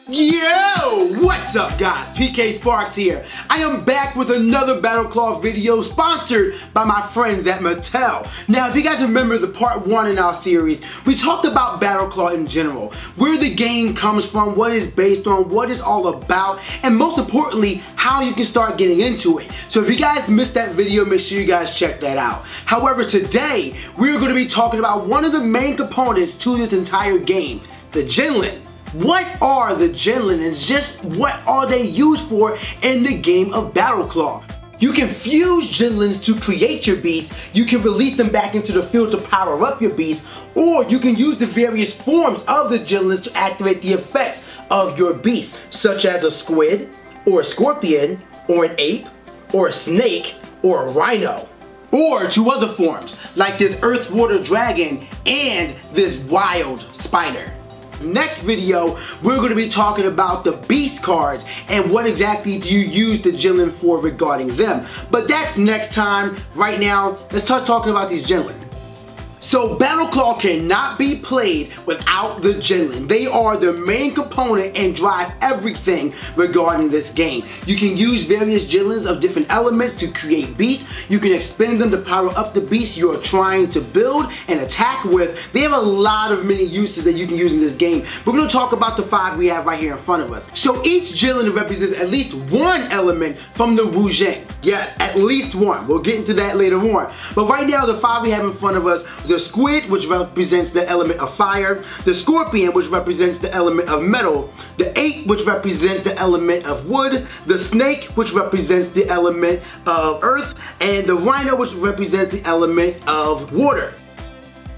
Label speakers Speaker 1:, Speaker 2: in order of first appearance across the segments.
Speaker 1: Yo! What's up guys? PKSparkxx here. I am back with another BattleClaw video sponsored by my friends at Mattel. Now if you guys remember the part 1 in our series, we talked about BattleClaw in general. Where the game comes from, what it's based on, what it's all about, and most importantly, how you can start getting into it. So if you guys missed that video, make sure you guys check that out. However, today, we're going to be talking about one of the main components to this entire game, the Jinlin. What are the Jinlin and just what are they used for in the game of BattleClaw? You can fuse Jinlins to create your beast, you can release them back into the field to power up your beast, or you can use the various forms of the Jinlins to activate the effects of your beast, such as a squid, or a scorpion, or an ape, or a snake, or a rhino. Or 2 other forms, like this earth water dragon and this wild spider. Next video, we're going to be talking about the beast cards and what exactly do you use the Jinlin for regarding them. But that's next time. Right now, let's start talking about these Jinlin. So BattleClaw cannot be played without the Jinlin. They are the main component and drive everything regarding this game. You can use various Jinlins of different elements to create beasts. You can expend them to power up the beast you're trying to build and attack with. They have a lot of many uses that you can use in this game. We're going to talk about the 5 we have right here in front of us. So each Jinlin represents at least one element from the Wu-Xing. Yes, at least one. We'll get into that later on. But right now, the 5 we have in front of us, the squid, which represents the element of fire, the scorpion, which represents the element of metal, the ape, which represents the element of wood, the snake, which represents the element of earth, and the rhino, which represents the element of water.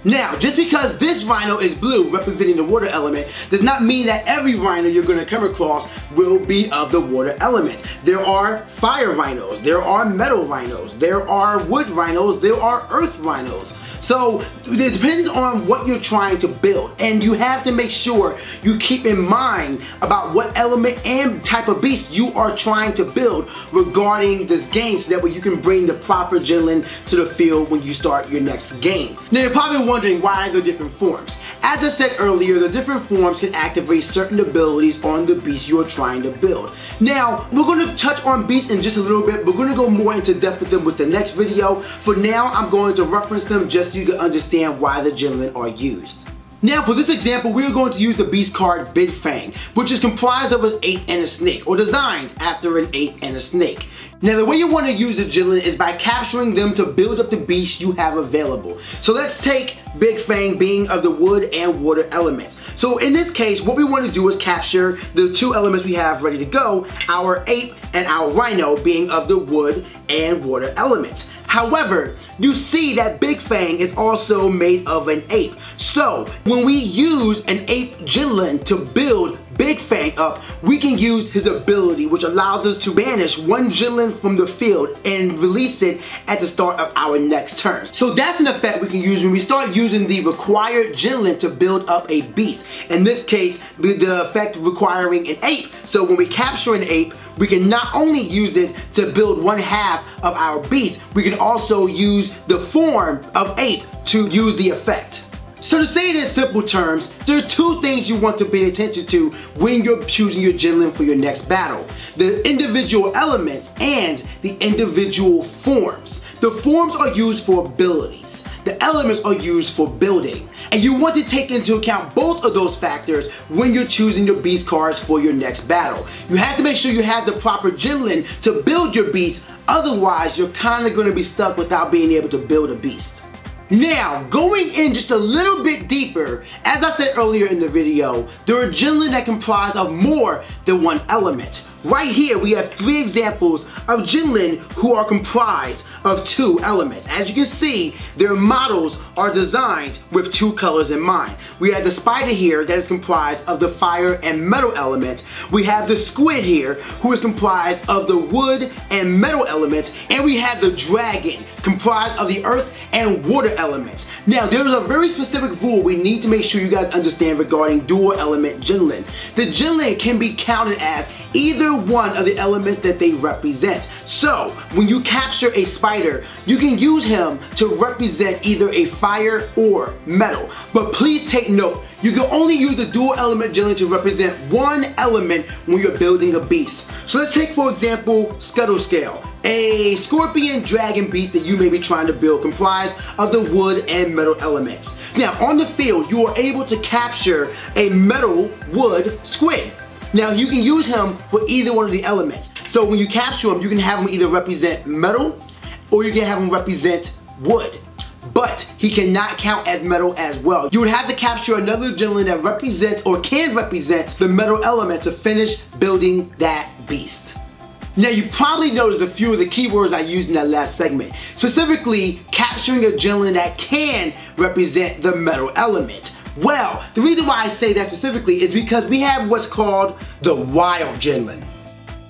Speaker 1: Now, just because this rhino is blue, representing the water element, does not mean that every rhino you're going to come across will be of the water element. There are fire rhinos, there are metal rhinos, there are wood rhinos, there are earth rhinos. So it depends on what you're trying to build, and you have to make sure you keep in mind about what element and type of beast you are trying to build regarding this game, so that way you can bring the proper Jinlin to the field when you start your next game. Now you're probably wondering why the different forms. As I said earlier, the different forms can activate certain abilities on the beast you're trying to build. Now, we're going to touch on beasts in just a little bit. We're going to go more into depth with them with the next video. For now, I'm going to reference them just so you can understand why the Jinlin are used. Now for this example, we are going to use the beast card Big Fang, which is comprised of an ape and a snake, or designed after an ape and a snake. Now the way you want to use the Jinlin is by capturing them to build up the beast you have available. So let's take Big Fang being of the wood and water elements. So in this case, what we want to do is capture the 2 elements we have ready to go, our ape and our rhino being of the wood and water elements. However, you see that Big Fang is also made of an ape. So when we use an ape Jinlin to build Big Fang up, we can use his ability, which allows us to banish one Jinlin from the field and release it at the start of our next turn. So that's an effect we can use when we start using the required Jinlin to build up a beast. In this case, the effect requiring an ape. So when we capture an ape, we can not only use it to build 1/2 of our beast, we can also use the form of ape to use the effect. So to say it in simple terms, there are 2 things you want to pay attention to when you're choosing your Jinlin for your next battle. The individual elements and the individual forms. The forms are used for abilities. The elements are used for building. And you want to take into account both of those factors when you're choosing your beast cards for your next battle. You have to make sure you have the proper Jinlin to build your beast, otherwise you're kind of going to be stuck without being able to build a beast. Now, going in just a little bit deeper, as I said earlier in the video, there are Jinlin that comprise of more than one element. Right here we have 3 examples of Jinlin who are comprised of 2 elements. As you can see, their models are designed with 2 colors in mind. We have the spider here that is comprised of the fire and metal element. We have the squid here who is comprised of the wood and metal elements. And we have the dragon comprised of the earth and water elements. Now there is a very specific rule we need to make sure you guys understand regarding dual element Jinlin. The Jinlin can be counted as either one of the elements that they represent. So when you capture a spider, you can use him to represent either a fire or metal. But please take note, you can only use the dual element Jinlin to represent one element when you're building a beast. So let's take, for example, Scuttle Scale, a scorpion dragon beast that you may be trying to build comprised of the wood and metal elements. Now on the field, you are able to capture a metal wood squid. Now you can use him for either one of the elements. So when you capture him, you can have him either represent metal or you can have him represent wood. But he cannot count as metal as well. You would have to capture another Jinlin that represents or can represent the metal element to finish building that beast. Now you probably noticed a few of the keywords I used in that last segment. Specifically, capturing a Jinlin that can represent the metal element. Well, the reason why I say that specifically is because we have what's called the wild Jinlin.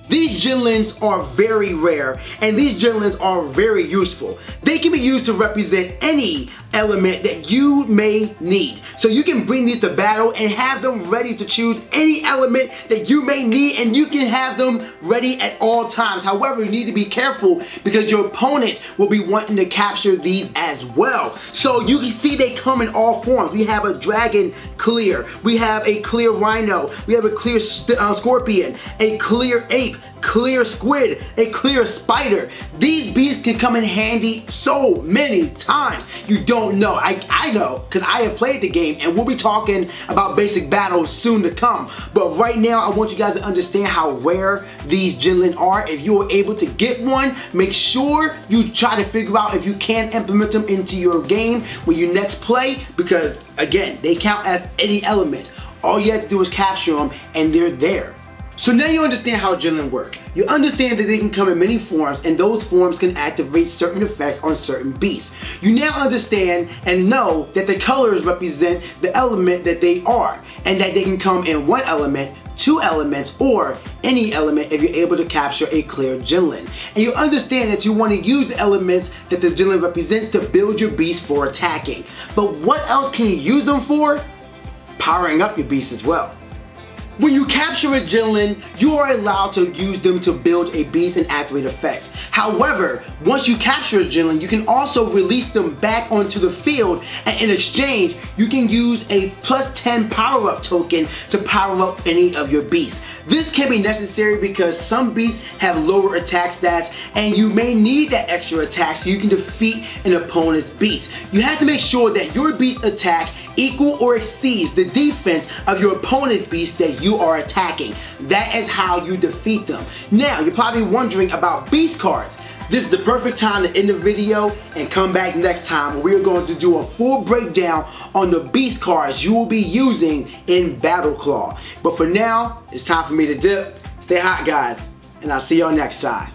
Speaker 1: These Jinlins are very rare, and these Jinlins are very useful. They can be used to represent any element that you may need. So you can bring these to battle and have them ready to choose any element that you may need, and you can have them ready at all times. However, you need to be careful because your opponent will be wanting to capture these as well. So you can see they come in all forms. We have a dragon clear, we have a clear rhino, we have a clear scorpion, a clear ape, clear squid, a clear spider. These beasts can come in handy so many times. You don't know. I know because I have played the game, and we'll be talking about basic battles soon to come. But right now, I want you guys to understand how rare these Jinlin are. If you are able to get one, make sure you try to figure out if you can implement them into your game when you next play, because again, they count as any element. All you have to do is capture them and they're there. So now you understand how Jinlin work. You understand that they can come in many forms, and those forms can activate certain effects on certain beasts. You now understand and know that the colors represent the element that they are, and that they can come in one element, two elements, or any element if you're able to capture a clear Jinlin. And you understand that you want to use the elements that the Jinlin represents to build your beast for attacking. But what else can you use them for? Powering up your beast as well. When you capture a Jinlin, you are allowed to use them to build a beast and activate effects. However, once you capture a Jinlin, you can also release them back onto the field, and in exchange, you can use a +10 power-up token to power up any of your beasts. This can be necessary because some beasts have lower attack stats, and you may need that extra attack so you can defeat an opponent's beast. You have to make sure that your beast attack equal or exceeds the defense of your opponent's beast that you are attacking. That is how you defeat them. Now, you're probably wondering about beast cards. This is the perfect time to end the video and come back next time where we're going to do a full breakdown on the beast cards you will be using in BattleClaw. But for now, it's time for me to dip. Stay hot, guys, and I'll see y'all next time.